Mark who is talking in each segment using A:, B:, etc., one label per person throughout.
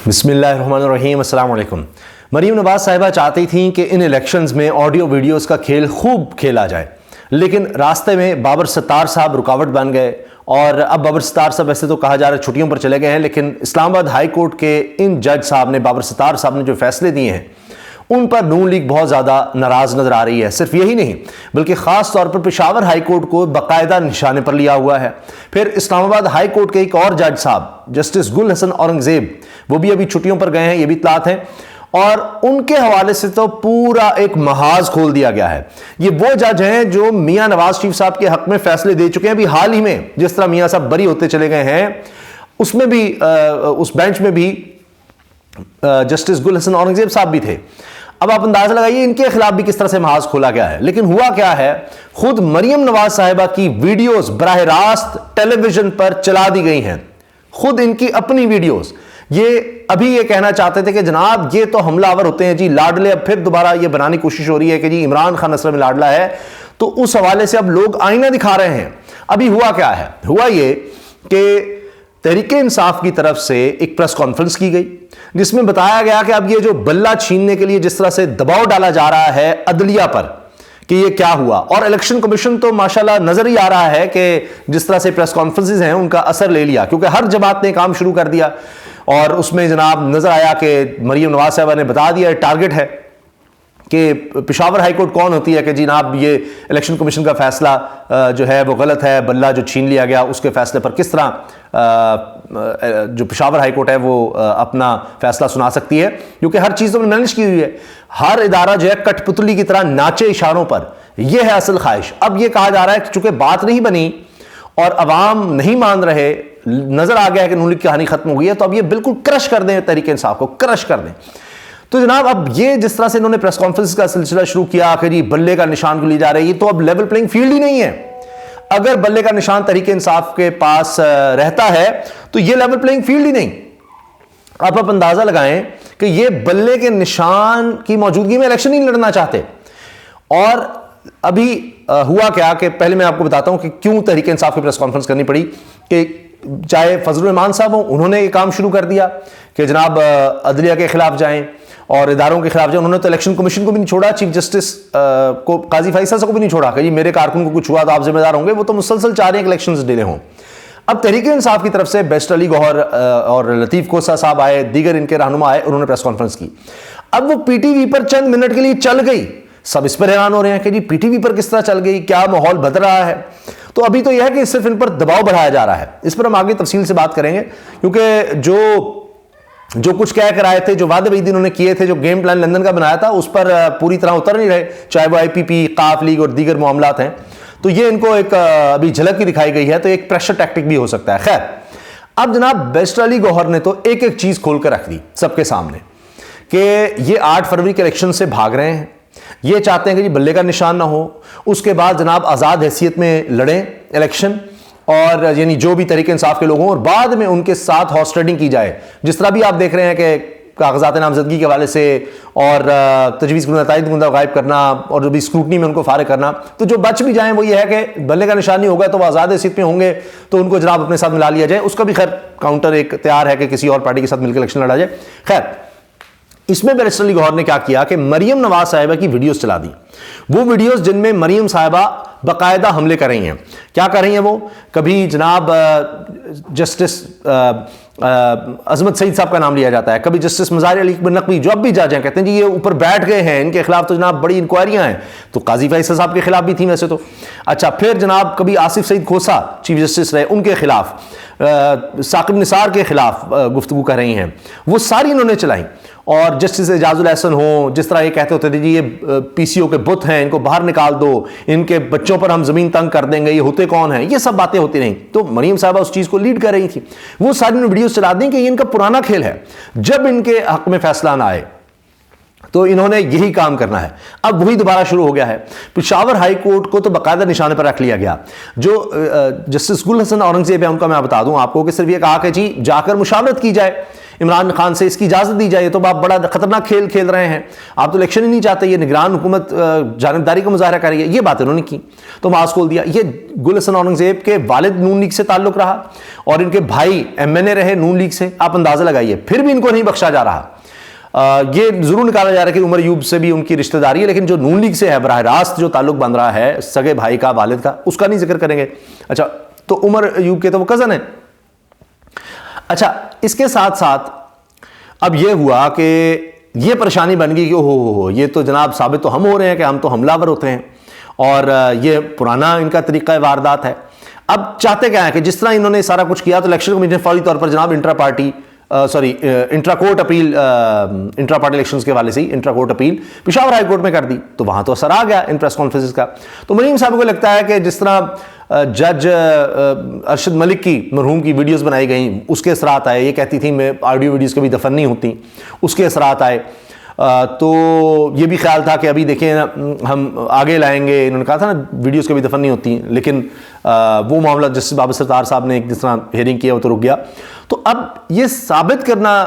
A: بسم اللہ الرحمن الرحیم، السلام علیکم۔ مریم نواز صاحبہ چاہتی تھیں کہ ان الیکشنز میں آڈیو ویڈیوز کا کھیل خوب کھیلا جائے، لیکن راستے میں بابر ستار صاحب رکاوٹ بن گئے، اور اب بابر ستار صاحب ویسے تو کہا جا رہا ہے چھٹیوں پر چلے گئے ہیں، لیکن اسلام آباد ہائی کورٹ کے ان جج صاحب نے، بابر ستار صاحب نے جو فیصلے دیے ہیں ان پر نون لیگ بہت زیادہ ناراض نظر آ رہی ہے۔ صرف یہی نہیں بلکہ خاص طور پر پشاور ہائی کورٹ کو باقاعدہ نشانے پر لیا ہوا ہے۔ پھر اسلام آباد ہائی کورٹ کے ایک اور جج صاحب جسٹس گل حسن اورنگزیب، وہ بھی ابھی چھٹیوں پر گئے ہیں، یہ بھی اطلاعات ہیں، اور ان کے حوالے سے تو پورا ایک محاذ کھول دیا گیا ہے۔ یہ وہ جج ہیں جو میاں نواز شریف صاحب کے حق میں فیصلے دے چکے ہیں۔ ابھی حال ہی میں جس طرح میاں صاحب بری ہوتے چلے گئے ہیں، اس میں بھی اس بینچ میں بھی جسٹس گل حسن اورنگزیب صاحب بھی تھے۔ اب آپ اندازہ لگائیے ان کے خلاف بھی کس طرح سے محاذ کھولا گیا ہے۔ لیکن ہوا کیا ہے، خود مریم نواز صاحبہ کی ویڈیوز براہ راست ٹیلی ویژن پر چلا دی گئی ہیں، خود ان کی اپنی ویڈیوز۔ یہ ابھی یہ کہنا چاہتے تھے کہ جناب یہ تو حملہ آور ہوتے ہیں جی لاڈلے، اب پھر دوبارہ یہ بنانے کی کوشش ہو رہی ہے کہ جی عمران خان اصل میں لاڈلا ہے، تو اس حوالے سے اب لوگ آئینہ دکھا رہے ہیں۔ ابھی ہوا کیا ہے، ہوا یہ کہ تحریک انصاف کی طرف سے ایک پریس کانفرنس کی گئی جس میں بتایا گیا کہ اب یہ جو بلہ چھیننے کے لیے جس طرح سے دباؤ ڈالا جا رہا ہے عدلیہ پر کہ یہ کیا ہوا، اور الیکشن کمیشن تو ماشاءاللہ نظر ہی آ رہا ہے کہ جس طرح سے پریس کانفرنسز ہیں ان کا اثر لے لیا، کیونکہ ہر جماعت نے کام شروع کر دیا، اور اس میں جناب نظر آیا کہ مریم نواز صاحبہ نے بتا دیا ٹارگٹ ہے کہ پشاور ہائی کورٹ کون ہوتی ہے کہ جناب یہ الیکشن کمیشن کا فیصلہ جو ہے وہ غلط ہے، بلہ جو چھین لیا گیا اس کے فیصلے پر کس طرح جو پشاور ہائی کورٹ ہے وہ اپنا فیصلہ سنا سکتی ہے، کیونکہ ہر چیز تو مینج کی ہوئی ہے۔ ہر ادارہ جو ہے کٹ پتلی کی طرح ناچے اشاروں پر، یہ ہے اصل خواہش۔ اب یہ کہا جا رہا ہے کہ چونکہ بات نہیں بنی اور عوام نہیں مان رہے، نظر آ گیا ہے کہ نون لیگ کی کہانی ختم ہو گئی ہے، تو اب یہ بالکل کرش کر دیں تحریک انصاف کو، کرش کر دیں۔ تو جناب اب یہ جس طرح سے انہوں نے پریس کانفرنس کا سلسلہ شروع کیا کہ جی بلے کا نشان کو لی جا رہی ہے، تو اب لیول پلینگ فیلڈ ہی نہیں ہے۔ اگر بلے کا نشان تحریک انصاف کے پاس رہتا ہے تو یہ لیول پلینگ فیلڈ ہی نہیں۔ آپ اندازہ لگائیں کہ یہ بلے کے نشان کی موجودگی میں الیکشن نہیں لڑنا چاہتے۔ اور ابھی ہوا کیا کہ پہلے میں آپ کو بتاتا ہوں کہ کیوں تحریک انصاف کی پریس کانفرنس کرنی پڑی، کہ چاہے فضل الرحمان صاحب ہوں، انہوں نے یہ کام شروع کر دیا کہ جناب عدلیہ کے خلاف جائیں اور اداروں کے خلاف جائیں۔ انہوں نے تو الیکشن کمیشن کو بھی نہیں چھوڑا، چیف جسٹس کو قاضی فیصل صاحب کو بھی نہیں چھوڑا کہ جی میرے کارکن کو کچھ ہوا تو آپ ذمہ دار ہوں گے، وہ تو مسلسل چاہ رہے ہیں کہ الیکشنز ڈیلے ہوں۔ اب تحریک انصاف کی طرف سے بیسٹ علی گوہر اور لطیف کوسہ صاحب آئے، دیگر ان کے رہنما آئے، انہوں نے پریس کانفرنس کی۔ اب وہ پی ٹی وی پر چند منٹ کے لیے چل گئی، سب اس پر حیران ہو رہے ہیں کہ جی پی ٹی وی پر کس طرح چل گئی، کیا ماحول بدل رہا ہے۔ تو ابھی تو یہ ہے کہ صرف ان پر دباؤ بڑھایا جا رہا ہے، اس پر ہم آگے تفصیل سے بات کریں گے، کیونکہ جو کچھ کہہ کر آئے تھے، جو وعدے وعید انہوں نے کیے تھے، جو گیم پلان لندن کا بنایا تھا، اس پر پوری طرح اتر نہیں رہے، چاہے وہ آئی پی پی، قاف لیگ اور دیگر معاملات ہیں۔ تو یہ ان کو ایک ابھی جھلک کی دکھائی گئی ہے، تو ایک پریشر ٹیکٹک بھی ہو سکتا ہے۔ خیر، اب جناب بیسٹ علی گوہر نے تو ایک ایک چیز کھول کر رکھ دی سب کے سامنے کہ یہ 8 فروری کے الیکشن سے بھاگ رہے ہیں، یہ چاہتے ہیں کہ جی بلے کا نشان نہ ہو، اس کے بعد جناب آزاد حیثیت میں لڑیں الیکشن، اور یعنی جو بھی تحریک انصاف کے لوگ ہوں، اور بعد میں ان کے ساتھ ہارس ٹریڈنگ کی جائے، جس طرح بھی آپ دیکھ رہے ہیں کہ کاغذات نامزدگی کے حوالے سے اور تجویز کنندہ تائید کنندہ غائب کرنا اور جو بھی اسکروٹنی میں ان کو فارغ کرنا، تو جو بچ بھی جائیں وہ یہ ہے کہ بلے کا نشان نہیں ہوگا تو وہ آزاد حیثیت میں ہوں گے تو ان کو جناب اپنے ساتھ ملا لیا جائے۔ اس کا بھی خیر کاؤنٹر ایک تیار ہے کہ کسی اور پارٹی کے ساتھ مل کے الیکشن لڑا جائے۔ خیر، اس میں بیسٹ علی گوہر نے کیا کیا کہ مریم نواز صاحبہ کی ویڈیوز چلا دی، وہ ویڈیوز جن میں مریم صاحبہ باقاعدہ حملے کر رہی ہیں۔ کیا کر رہی ہیں وہ؟ کبھی جناب جسٹس عظمت سعید صاحب کا نام لیا جاتا ہے، کبھی جسٹس مظاہر علی نقوی، جو اب بھی جج ہیں، کہتے ہیں جی یہ اوپر بیٹھ گئے ہیں، ان کے خلاف تو جناب بڑی انکوائریاں ہیں، تو قاضی فیصل صاحب کے خلاف بھی تھیں ویسے تو۔ اچھا، پھر جناب کبھی آصف سعید کھوسہ چیف جسٹس رہے، ان کے خلاف، ثاقب نثار کے خلاف گفتگو کر رہی ہیں، وہ ساری انہوں نے چلائیں۔ اور جسٹس اعجاز الاحسن ہوں، جس طرح یہ کہتے ہوتے تھے جی یہ پی سی او کے بت ہیں، ان کو باہر نکال دو، ان کے بچوں پر ہم زمین تنگ کر دیں گے، یہ ہوتے کون ہیں، یہ سب باتیں ہوتی رہیں۔ تو مریم صاحبہ اس چیز کو لیڈ کر رہی تھی، وہ ساری ویڈیوز چلا دیں کہ یہ ان کا پرانا کھیل ہے، جب ان کے حق میں فیصلہ نہ آئے تو انہوں نے یہی کام کرنا ہے. اب وہی دوبارہ شروع ہو گیا ہے. پشاور ہائی کورٹ کو تو باقاعدہ نشانے پر رکھ لیا گیا. جو جسٹس گل حسن اورنگزیب ہے ان کا میں بتا دوں آپ کو کہ صرف یہ کہا کہ جی جا کر مشاورت کی جائے عمران خان سے, اس کی اجازت دی جائے. تو آپ بڑا خطرناک کھیل کھیل رہے ہیں, آپ تو الیکشن ہی نہیں چاہتے, یہ نگران حکومت جانبداری کا مظاہرہ کر رہی ہے. یہ بات انہوں نے کی تو معاذ کھول دیا. یہ گل حسن اورنگزیب کے والد نون لیگ سے تعلق رہا اور ان کے بھائی MNA رہے نون لیگ سے. آپ اندازہ لگائیے, پھر بھی ان کو نہیں بخشا جا رہا. یہ ضرور نکالا جا رہا ہے کہ عمر ایوب سے بھی ان کی رشتہ داری ہے, لیکن جو نون لیگ سے ہے براہ راست جو تعلق بن رہا ہے سگے بھائی کا, والد کا, اس کا نہیں ذکر کریں گے. اچھا, تو عمر ایوب کے تو وہ کزن ہیں. اچھا, اس کے ساتھ ساتھ اب یہ ہوا کہ یہ پریشانی بن گئی کہ ہو یہ تو جناب ثابت تو ہم ہو رہے ہیں کہ ہم تو حملہ ور ہوتے ہیں, اور یہ پرانا ان کا طریقہ واردات ہے. اب چاہتے کیا ہے کہ جس طرح انہوں نے سارا کچھ کیا تو الیکشن کمیشن نے فوری طور پر جناب intra court appeal, intra party elections کے حوالے سے intra court appeal Peshawar high court میں کر دی. تو وہاں تو اثر آ گیا ان پریس کانفرنسز کا. تو مریم صاحب کو لگتا ہے کہ جس طرح جج ارشد ملک کی مرحوم کی ویڈیوز بنائی گئیں اس کے اثرات آئے, یہ کہتی تھیں میں آڈیو ویڈیوز کبھی دفن نہیں ہوتی, اس کے اثرات آئے. تو یہ بھی خیال تھا کہ ابھی دیکھیں ہم آگے لائیں گے, انہوں نے کہا تھا نا ویڈیوز کبھی دفن نہیں ہوتی, لیکن وہ معاملہ جسٹس بابر ستار صاحب نے جس طرح ہیئرنگ کیا وہ تو رک گیا. تو اب یہ ثابت کرنا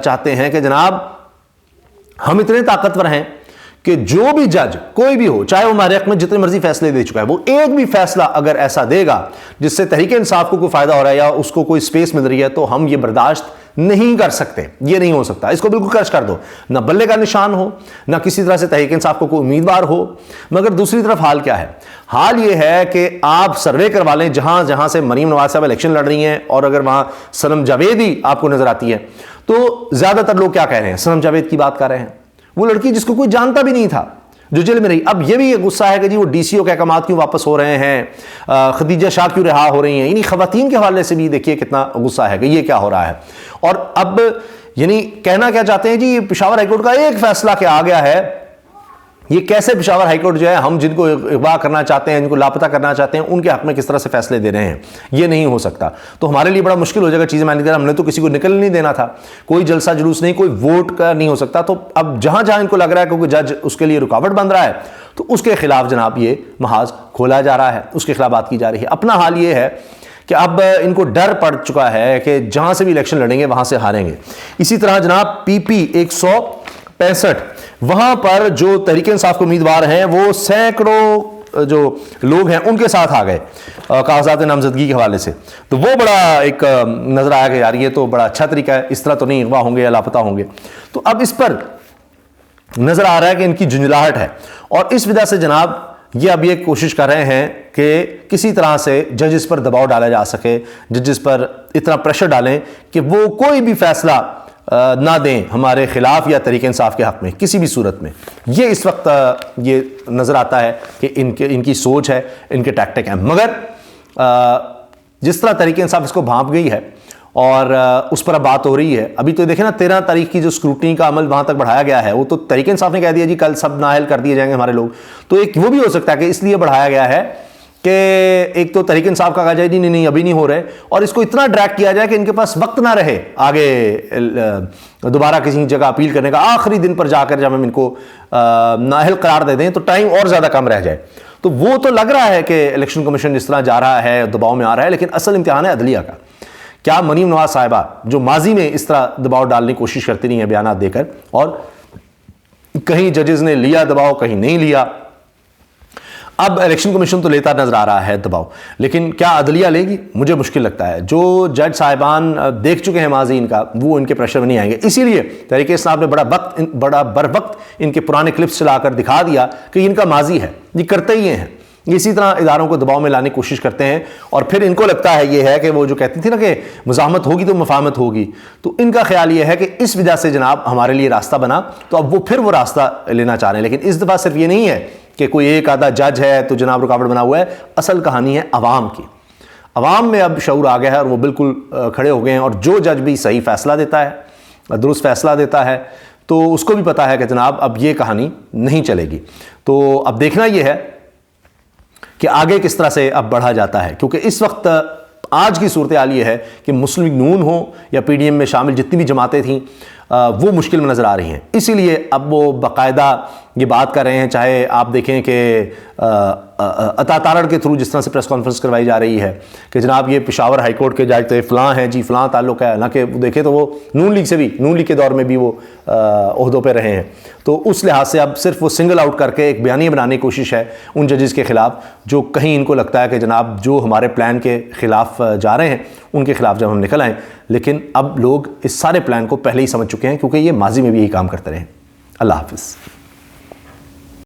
A: چاہتے ہیں کہ جناب ہم اتنے طاقتور ہیں کہ جو بھی جج کوئی بھی ہو, چاہے وہ ہمارے حق میں جتنے مرضی فیصلے دے چکا ہے, وہ ایک بھی فیصلہ اگر ایسا دے گا جس سے تحریک انصاف کو کوئی فائدہ ہو رہا ہے یا اس کو کوئی سپیس مل رہی ہے, تو ہم یہ برداشت نہیں کر سکتے. یہ نہیں ہو سکتا, اس کو بالکل کرش کر دو. نہ بلے کا نشان ہو, نہ کسی طرح سے تحریک انصاف کو کوئی امیدوار ہو. مگر دوسری طرف حال کیا ہے؟ حال یہ ہے کہ آپ سروے کروا لیں جہاں جہاں سے مریم نواز صاحب الیکشن لڑ رہی ہیں, اور اگر وہاں صنم جاوید ہی آپ کو نظر آتی ہے تو زیادہ تر لوگ کیا کہہ رہے ہیں؟ صنم جاوید کی بات کر رہے ہیں, وہ لڑکی جس کو کوئی جانتا بھی نہیں تھا جو جیل میں رہی. اب یہ بھی غصہ ہے کہ جی وہ DCO کے احکامات کیوں واپس ہو رہے ہیں, خدیجہ شاہ کیوں رہا ہو رہی ہیں. یعنی خواتین کے حوالے سے بھی دیکھیے کتنا غصہ ہے کہ یہ کیا ہو رہا ہے. اور اب یعنی کہنا کیا چاہتے ہیں جی پشاور ہائی کورٹ کا ایک فیصلہ کیا آ گیا ہے, یہ کیسے پشاور ہائی کورٹ جو ہے ہم جن کو اغوا کرنا چاہتے ہیں, جن کو لاپتہ کرنا چاہتے ہیں, ان کے حق میں کس طرح سے فیصلے دے رہے ہیں. یہ نہیں ہو سکتا. تو ہمارے لیے بڑا مشکل ہو جائے گا چیزیں مینیج کرنا. ہم نے تو کسی کو نکل نہیں دینا تھا, کوئی جلسہ جلوس نہیں, کوئی ووٹ کا نہیں ہو سکتا. تو اب جہاں جہاں ان کو لگ رہا ہے کہ کوئی جج اس کے لیے رکاوٹ بن رہا ہے تو اس کے خلاف جناب یہ محاذ کھولا جا رہا ہے, اس کے خلاف بات کی جا رہی ہے. اپنا حال یہ ہے کہ اب ان کو ڈر پڑ چکا ہے کہ جہاں سے بھی الیکشن لڑیں گے وہاں سے ہاریں گے. اسی طرح جناب PP 165 وہاں پر جو تحریک انصاف کے امیدوار ہیں وہ سینکڑوں جو لوگ ہیں ان کے ساتھ آ گئے کاغذات نامزدگی کے حوالے سے. تو وہ بڑا ایک نظر آیا کہ یار یہ تو بڑا اچھا طریقہ ہے, اس طرح تو نہیں اغوا ہوں گے یا لاپتہ ہوں گے. تو اب اس پر نظر آ رہا ہے کہ ان کی جھنجھلاہٹ ہے, اور اس وجہ سے جناب یہ اب یہ کوشش کر رہے ہیں کہ کسی طرح سے ججز پر دباؤ ڈالا جا سکے, ججز پر اتنا پریشر ڈالیں کہ وہ کوئی بھی فیصلہ نہ دیں ہمارے خلاف یا تحریک انصاف کے حق میں کسی بھی صورت میں. یہ اس وقت یہ نظر آتا ہے کہ ان کی سوچ ہے, ان کے ٹیکٹک ہیں. مگر جس طرح تحریک انصاف اس کو بھانپ گئی ہے اور اس پر اب بات ہو رہی ہے, ابھی تو دیکھیں نا 13 تاریخ کی جو اسکروٹنی کا عمل وہاں تک بڑھایا گیا ہے, وہ تو تحریک انصاف نے کہہ دیا جی کل سب نااہل کر دیے جائیں گے ہمارے لوگ. تو ایک وہ بھی ہو سکتا ہے کہ اس لیے بڑھایا گیا ہے کہ ایک تو تحریک انصاف کا کہا جائے نہیں ابھی نہیں ہو رہے, اور اس کو اتنا ڈریگ کیا جائے کہ ان کے پاس وقت نہ رہے آگے دوبارہ کسی جگہ اپیل کرنے کا. آخری دن پر جا کر جب ہم ان کو نااہل قرار دے دیں تو ٹائم اور زیادہ کم رہ جائے. تو وہ تو لگ رہا ہے کہ الیکشن کمیشن جس طرح جا رہا ہے دباؤ میں آ رہا ہے, لیکن اصل امتحان ہے عدلیہ کا. کیا مریم نواز صاحبہ جو ماضی میں اس طرح دباؤ ڈالنے کی کوشش کرتی رہی ہیں بیانات دے کر, اور کہیں ججز نے لیا دباؤ کہیں نہیں لیا, اب الیکشن کمیشن تو لیتا نظر آ رہا ہے دباؤ, لیکن کیا عدلیہ لے گی؟ مجھے مشکل لگتا ہے. جو جج صاحبان دیکھ چکے ہیں ماضی ان کا, وہ ان کے پریشر میں نہیں آئیں گے. اسی لیے تحریک انصاف نے بڑا بر وقت ان کے پرانے کلپس چلا کر دکھا دیا کہ ان کا ماضی ہے, یہ کرتے ہی ہیں. اسی طرح اداروں کو دباؤ میں لانے کی کوشش کرتے ہیں, اور پھر ان کو لگتا ہے یہ ہے کہ وہ جو کہتی تھی نا کہ مزاحمت ہوگی تو مفاہمت ہوگی, تو ان کا خیال یہ ہے کہ اس وجہ سے جناب ہمارے لیے راستہ بنا, تو اب وہ پھر وہ راستہ لینا چاہ رہے ہیں. لیکن اس دفعہ صرف یہ نہیں ہے کہ کوئی ایک آدھا جج ہے تو جناب رکاوٹ بنا ہوا ہے. اصل کہانی ہے عوام کی. عوام میں اب شعور آ گیا ہے اور وہ بالکل کھڑے ہو گئے ہیں, اور جو جج بھی صحیح فیصلہ دیتا ہے, درست فیصلہ دیتا ہے, تو اس کو بھی پتا ہے کہ جناب اب یہ کہانی نہیں چلے گی. تو اب دیکھنا یہ ہے کہ آگے کس طرح سے اب بڑھا جاتا ہے, کیونکہ اس وقت آج کی صورتحال یہ ہے کہ مسلم لیگ نون ہو یا PDM میں شامل جتنی بھی جماعتیں تھیں, وہ مشکل میں نظر آ رہی ہیں. اسی لیے اب وہ باقاعدہ یہ بات کر رہے ہیں. چاہے آپ دیکھیں کہ عطا تارڑ کے تھرو جس طرح سے پریس کانفرنس کروائی جا رہی ہے کہ جناب یہ پشاور ہائی کورٹ کے جج فلاں ہیں جی، فلاں تعلق ہے، حالانکہ دیکھیں تو وہ نون لیگ سے بھی، نون لیگ کے دور میں بھی وہ عہدوں پہ رہے ہیں. تو اس لحاظ سے اب صرف وہ سنگل آؤٹ کر کے ایک بیانیہ بنانے کی کوشش ہے ان ججز کے خلاف جو کہیں ان کو لگتا ہے کہ جناب جو ہمارے پلان کے خلاف جا رہے ہیں ان کے خلاف جب ہم نکل آئیں. لیکن اب لوگ اس سارے پلان کو پہلے ہی سمجھ چکے ہیں کیونکہ یہ ماضی میں بھی یہی کام کرتے رہے ہیں. اللہ حافظ.